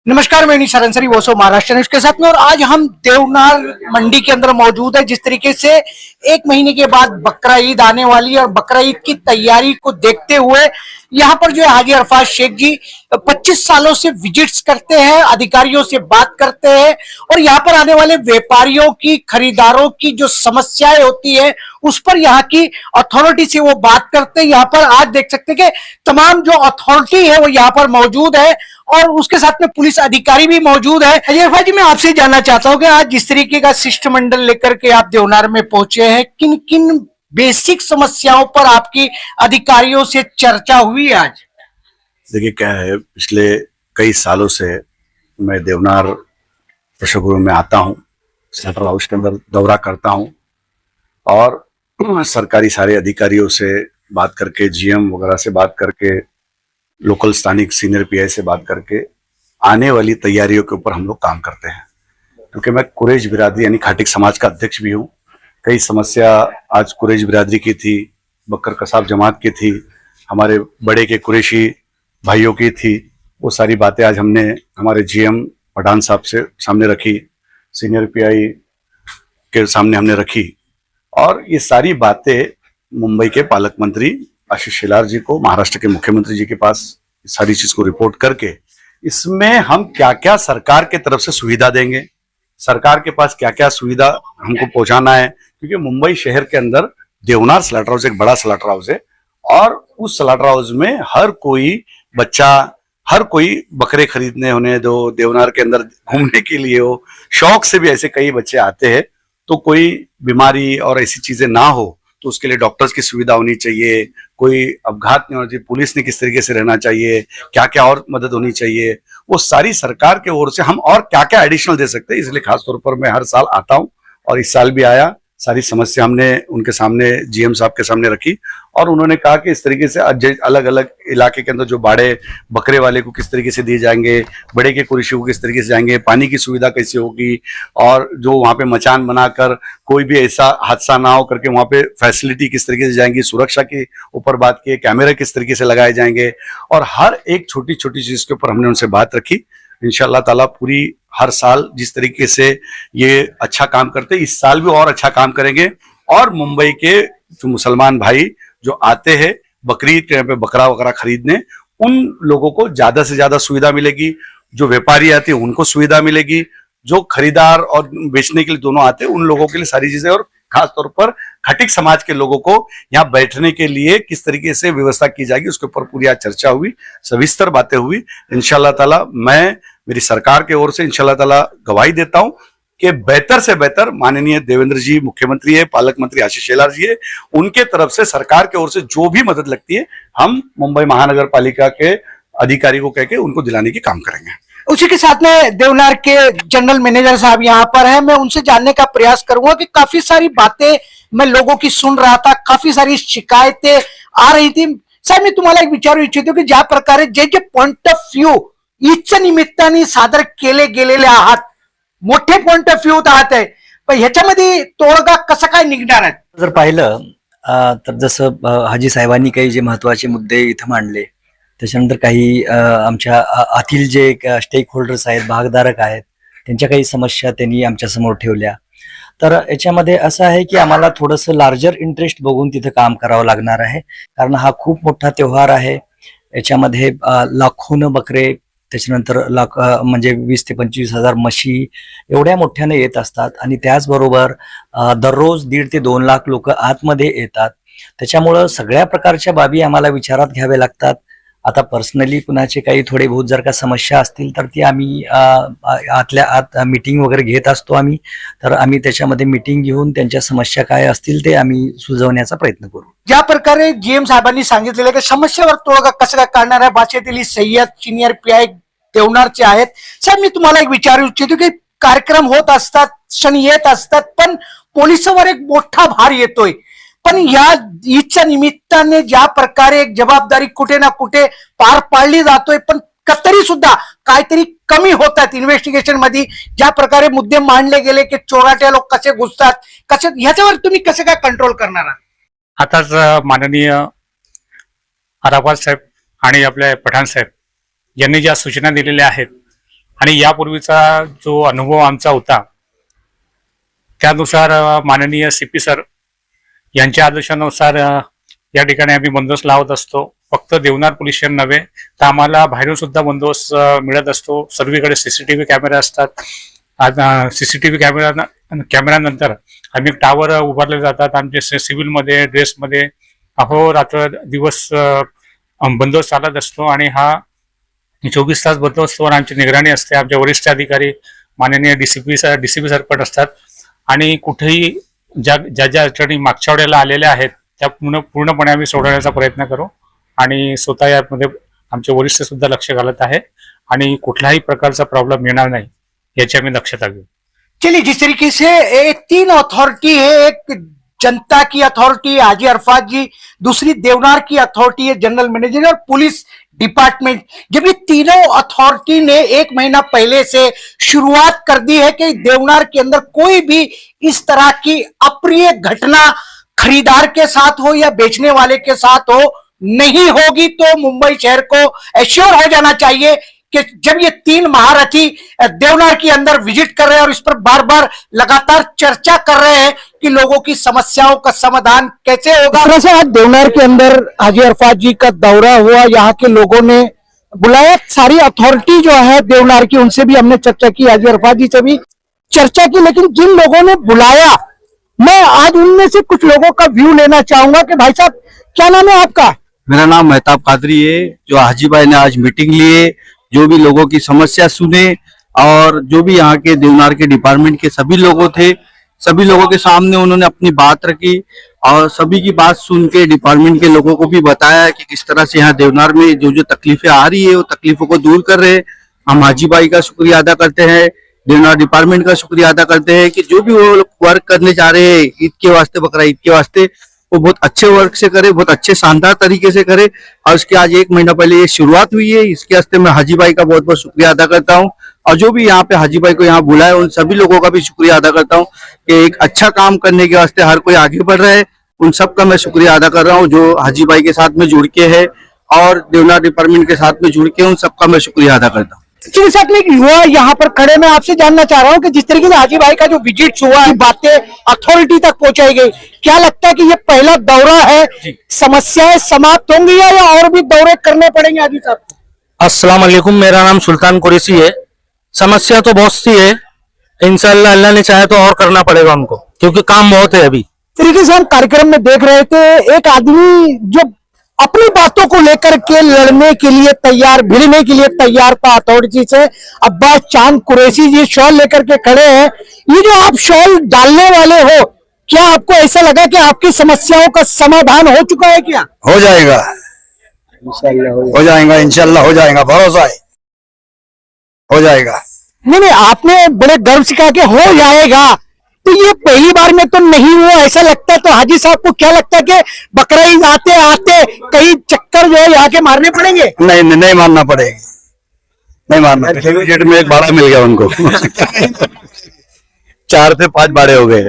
नमस्कार, मैं निशा रंसरी वोसो महाराष्ट्र न्यूज के साथ में। और आज हम देवनार मंडी के अंदर मौजूद है। जिस तरीके से एक महीने के बाद बकरा ईद आने वाली है और बकरा ईद की तैयारी को देखते हुए यहाँ पर जो है हाजी अरफात शेख जी 25 सालों से विजिट्स करते हैं, अधिकारियों से बात करते हैं और यहाँ पर आने वाले व्यापारियों की, खरीदारों की जो समस्याएं होती है उस पर यहाँ की अथॉरिटी से वो बात करते हैं। यहाँ पर आज देख सकते हैं कि तमाम जो अथॉरिटी है वो यहाँ पर मौजूद है और उसके साथ में पुलिस अधिकारी भी मौजूद है। अजय भाई जी, मैं आपसे जानना चाहता हूँ कि आज जिस तरीके का शिष्टमंडल लेकर के आप देवनार में पहुंचे हैं, किन किन बेसिक समस्याओं पर आपकी अधिकारियों से चर्चा हुई आज? देखिए क्या है, पिछले कई सालों से मैं देवनार प्रशगुरु में आता हूँ, सेंट्रल हाउस के अंदर दौरा करता हूँ और सरकारी सारे अधिकारियों से बात करके, जीएम वगैरह से बात करके, लोकल स्थानिक सीनियर पीआई से बात करके आने वाली तैयारियों के ऊपर हम लोग काम करते हैं। क्योंकि मैं कुरैश बिरादरी यानी खाटिक समाज का अध्यक्ष भी हूँ। कई समस्या आज कुरैश बिरादरी की थी, बकर कसाब जमात की थी, हमारे बड़े के कुरैशी भाइयों की थी। वो सारी बातें आज हमने हमारे जीएम पठान साहब से सामने रखी, सीनियर पीआई के सामने हमने रखी और ये सारी बातें मुंबई के पालक मंत्री आशीष शेलार जी को, महाराष्ट्र के मुख्यमंत्री जी के पास सारी चीज को रिपोर्ट करके इसमें हम क्या क्या सरकार के तरफ से सुविधा देंगे, सरकार के पास क्या क्या सुविधा हमको पहुंचाना है। क्योंकि मुंबई शहर के अंदर देवनार स्लॉटर हाउस एक बड़ा स्लॉटर हाउस है और उस स्लॉटर हाउस में हर कोई बच्चा, हर कोई बकरे खरीदने होने दो, देवनार के अंदर घूमने के लिए हो, शौक से भी ऐसे कई बच्चे आते हैं। तो कोई बीमारी और ऐसी चीजें ना हो तो उसके लिए डॉक्टर्स की सुविधा होनी चाहिए, कोई अपघात नहीं होना चाहिए, पुलिस ने किस तरीके से रहना चाहिए, क्या क्या और मदद होनी चाहिए, वो सारी सरकार के ओर से हम और क्या क्या एडिशनल दे सकते हैं। इसलिए खास तौर पर मैं हर साल आता हूं और इस साल भी आया। सारी समस्या हमने उनके सामने, जीएम साहब के सामने रखी और उन्होंने कहा कि इस तरीके से अलग अलग इलाके के अंदर जो बाड़े बकरे वाले को किस तरीके से दिए जाएंगे, बड़े के कुरैशी को किस तरीके से जाएंगे, पानी की सुविधा कैसे होगी और जो वहां पे मचान बनाकर कोई भी ऐसा हादसा ना हो करके वहां पे फैसिलिटी किस तरीके से जाएंगी, सुरक्षा के ऊपर बात की, कैमरे किस तरीके से लगाए जाएंगे और हर एक छोटी छोटी चीज के ऊपर हमने उनसे बात रखी। इंशाअल्लाह ताला पूरी हर साल जिस तरीके से ये अच्छा काम करते, इस साल भी और अच्छा काम करेंगे और मुंबई के जो मुसलमान भाई जो आते हैं बकरीद के पे बकरा वगैरह खरीदने, उन लोगों को ज्यादा से ज्यादा सुविधा मिलेगी। जो व्यापारी आते हैं उनको सुविधा मिलेगी, जो खरीदार और बेचने के लिए दोनों आते हैं उन लोगों के लिए सारी चीजें, और खास तौर पर खटिक समाज के लोगों को यहाँ बैठने के लिए किस तरीके से व्यवस्था की जाएगी उसके ऊपर पूरी आज चर्चा हुई, सविस्तर बातें हुई। इंशाल्लाह ताला मैं मेरी सरकार के ओर से इंशाल्लाह ताला गवाही देता हूं कि बेहतर से बेहतर माननीय देवेंद्र जी मुख्यमंत्री है, पालक मंत्री आशीष शेलार जी है, उनके तरफ से सरकार के ओर से जो भी मदद लगती है हम मुंबई महानगर पालिका के अधिकारी को कह के उनको दिलाने की काम करेंगे। उसी के साथ में देवनार के जनरल मैनेजर साहब यहाँ पर हैं। मैं उनसे जानने का प्रयास करूंगा कि काफी सारी बातें मैं लोगों की सुन रहा था, काफी सारी शिकायतें आ रही थी। साहेब, मी तुम्हाला एक विचारू इच्छितो की ज्या प्रकारे जे जे पॉइंट ऑफ व्ह्यू ईदच्या निमित्ताने सादर केले गेलेले आहात, मोठे पॉइंट ऑफ व्ह्यू आहात आहे, पण ह्याच्यामध्ये तोडगा कसा काय निघणार आहे? जर पाहिलं तर जसं हाजी साहेबांनी काही जे महत्वाचे मुद्दे इथं मांडले, त्याच्यानंतर काही आमच्या आतील जे स्टेक होल्डर्स आहेत, भागधारक आहेत, त्यांच्या काही समस्या त्यांनी आमच्या समोर ठेवल्या। तर याच्यामध्ये असं आहे की आम्हाला थोडंसं लार्जर इंटरेस्ट बघून तिथं काम करावं लागणार आहे, कारण हा खूप मोठा त्योहार आहे। याच्यामध्ये लाखोनं बकरे, त्याच्यानंतर म्हणजे 20 ते 25 हजार म्हशी एवढ्या मोठ्याने येत असतात आणि त्याचबरोबर दररोज 1.5 ते 2 लाख लोक आतमध्ये येतात। त्याच्यामुळं सगळ्या प्रकारच्या बाबी आम्हाला विचारात घ्यावे लागतात। आता पर्सनली कुणाचे काही थोडे बहुत जर का समस्या असतील तर ती आम्ही आतल्या आत मीटिंग वगैरे घेत असतो आम्ही, तर आम्ही त्याच्यामध्ये मीटिंग घेऊन त्यांच्या समस्या काय असतील ते आम्ही सुलझवण्याचा प्रयत्न करू। ज्या प्रकारे जीएम साहेबांनी सांगितलेलं की समस्येवर तोडगा कसा काय काढणार आहे, भाषेतील सय्यद सिनियर पीआय देवनारचे आहेत। साहेब, मी तुम्हाला एक विचारू इच्छितो की कार्यक्रम होत असतात, क्षण येत असतात, पण पोलिसांवर एक मोठा भार येतोय, पण या ईदच्या निमित्ताने ज्या प्रकारे एक जबाबदारी कुठे ना कुठे पार पाडली जातोय, पण तरी सुद्धा काहीतरी कमी होतात इन्व्हेस्टिगेशन मध्ये। ज्या प्रकारे मुद्दे मांडले गेले की चोराटे लोक कसे घुसतात, कसे, ह्याच्यावर तुम्ही कसं काय कंट्रोल करणार आहात? आताच माननीय अराफात साहेब आणि आपले पठाण साहेब यांनी ज्या सूचना दिलेल्या आहेत आणि यापूर्वीचा जो अनुभव आमचा होता त्यानुसार माननीय CP सर यांच्या आदेशानुसार या ठिकाणी आम्ही बंदोबस्त लावत असतो. फक्त देवनार पोलीस स्टेशन नव्हे तर आम्हाला बाहेरून सुद्धा बंदोबस्त मिळत असतो. सर्वीकडे CCTV कॅमेरा असतात. CCTV कॅमेऱ्यानंतर आम्ही टावर उभारले जातात. आमचे सिव्हिलमध्ये ड्रेसमध्ये अहोरात्र दिवस बंदोबस्त चालत असतो आणि हा 24 तास बंदोबस्तावर आमची निगराणी असते. आमचे वरिष्ठ अधिकारी माननीय DCP सर पण असतात आणि कुठेही ज्या अडचणी मागच्या वेळेला आलेल्या आहेत त्या पूर्णपणे आम्ही सोडवण्याचा प्रयत्न करू आणि स्वतः यामध्ये आमचे वरिष्ठ सुद्धा लक्ष घालत आहे आणि कुठल्याही प्रकारचा प्रॉब्लेम येणार नाही याची आम्ही दक्षता घेऊ. चलिए, जिस तरीके से ये 3 अथॉरिटी है, एक जनता की अथॉरिटी हाजी अरफात जी, दूसरी देवनार की अथॉरिटी है जनरल मैनेजर और पुलिस डिपार्टमेंट, जब ये तीनों अथॉरिटी ने 1 महीना पहले से शुरुआत कर दी है कि देवनार के अंदर कोई भी इस तरह की अप्रिय घटना खरीदार के साथ हो या बेचने वाले के साथ हो नहीं होगी, तो मुंबई शहर को एश्योर हो जाना चाहिए कि जब ये 3 महारथी देवनार के अंदर विजिट कर रहे हैं और इस पर बार बार लगातार चर्चा कर रहे हैं कि लोगों की समस्याओं का समाधान कैसे होगा। वैसे आज देवनार के अंदर हाजी अरफात जी का दौरा हुआ, यहाँ के लोगों ने बुलाया, सारी अथॉरिटी जो है देवनार की उनसे भी हमने चर्चा की, हाजी अरफात जी से भी चर्चा की, लेकिन जिन लोगों ने बुलाया मैं आज उनमें से कुछ लोगों का व्यू लेना चाहूंगा कि भाई साहब क्या नाम है आपका? मेरा नाम मेहताब कादरी है। जो हाजी भाई ने आज मीटिंग लिए, जो भी लोगों की समस्या सुने और जो भी यहाँ के देवनार के डिपार्टमेंट के सभी लोगों थे, सभी लोगों के सामने उन्होंने अपनी बात रखी और सभी की बात सुन के डिपार्टमेंट के लोगों को भी बताया कि किस तरह से यहाँ देवनार में जो जो तकलीफें आ रही है वो तकलीफों को दूर कर रहे हैं। हम हाजी भाई का शुक्रिया अदा करते हैं, देवनार डिपार्टमेंट का शुक्रिया अदा करते हैं कि जो भी वो लोग वर्क करने जा रहे हैं ईद के वास्ते, बकरा ईद के वास्ते, वो बहुत अच्छे वर्क से करे, बहुत अच्छे शानदार तरीके से करे। और उसके आज 1 महीना पहले ये शुरुआत हुई है, इसके वास्ते मैं हाजी भाई का बहुत बहुत शुक्रिया अदा करता हूँ और जो भी यहाँ पे हाजी भाई को यहाँ बुलाया उन सभी लोगों का भी शुक्रिया अदा करता हूँ कि एक अच्छा काम करने के वास्ते हर कोई आगे बढ़ रहा है। उन सब का मैं शुक्रिया अदा कर रहा हूँ जो हाजी भाई के साथ में जुड़ के है और देवनार डिपार्टमेंट के साथ में जुड़ के उन सबका मैं शुक्रिया अदा करता हूँ। जी साथ में एक युवा यहाँ पर खड़े, मैं आपसे जानना चाह रहा हूँ कि जिस तरीके से हाजी भाई का जो विजिट हुआ, बातें अथॉरिटी तक पहुंचाई गई, क्या लगता है कि ये पहला दौरा है, समस्याएं समाप्त होंगी या और भी दौरे करने पड़ेंगे हाजी साहब? अस्सलाम वालेकुम, मेरा नाम सुल्तान कुरैशी है। समस्या तो बहुत सी है, इंशाल्लाह अल्लाह ने चाहे तो और करना पड़ेगा उनको, क्योंकि काम बहुत है। अभी तरीके से हम कार्यक्रम में देख रहे थे एक आदमी जो अपनी बातों को लेकर के लड़ने के लिए तैयार, भिड़ने के लिए तैयार था अथॉरिटी से। अब्बास चांद कुरैशी जी शॉल लेकर के खड़े हैं। ये जो आप शॉल डालने वाले हो, क्या आपको ऐसा लगा कि आपकी समस्याओं का समाधान हो चुका है? क्या हो जाएगा? हो जाएगा, इंशाल्लाह हो जाएगा, भरोसा है, हो जाएगा। नहीं, आपने बड़े गर्व से कहा कि हो जाएगा, तो ये पहली बार में तो नहीं हुआ ऐसा लगता है। तो हाजी साहब को क्या लगता है कि बकरा ईद आते आते कई चक्कर जो है यहाँ के मारने पड़ेंगे? नहीं मारना पड़ेगा, नहीं मारना। जेट में एक भाड़ा मिल गया उनको 4 से 5 भाड़े हो गए।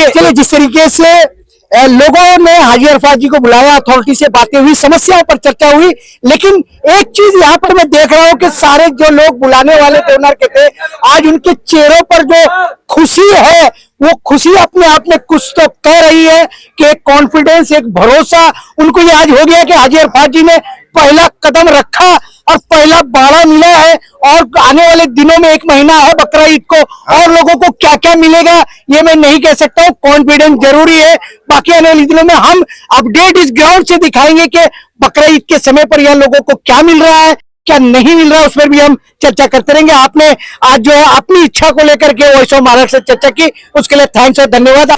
चलिए, जिस तरीके से लोगों ने हाजी अरफात जी को बुलाया, अथॉरिटी से बातें हुई, समस्याओं पर चर्चा हुई, लेकिन एक चीज यहाँ पर मैं देख रहा हूँ कि सारे जो लोग बुलाने वाले देवनार के थे, आज उनके चेहरों पर जो खुशी है वो खुशी अपने आप में कुछ तो कह रही है कि एक कॉन्फिडेंस, एक भरोसा उनको ये आज हो गया कि हाजी अरफात जी ने पहला कदम रखा और पहला बाड़ा मिला है। और आने वाले दिनों में 1 महीना है बकरा ईद को, और लोगों को क्या क्या मिलेगा ये मैं नहीं कह सकता हूँ, कॉन्फिडेंस जरूरी है। बाकी आने वाले दिनों में हम अपडेट इस ग्राउंड से दिखाएंगे कि बकरा ईद के समय पर यह लोगों को क्या मिल रहा है, क्या नहीं मिल रहा है, उस पर भी हम चर्चा करते रहेंगे। आपने आज जो है अपनी इच्छा को लेकर के वॉइस ऑफ महाराष्ट्र से चर्चा की, उसके लिए थैंक्स और धन्यवाद।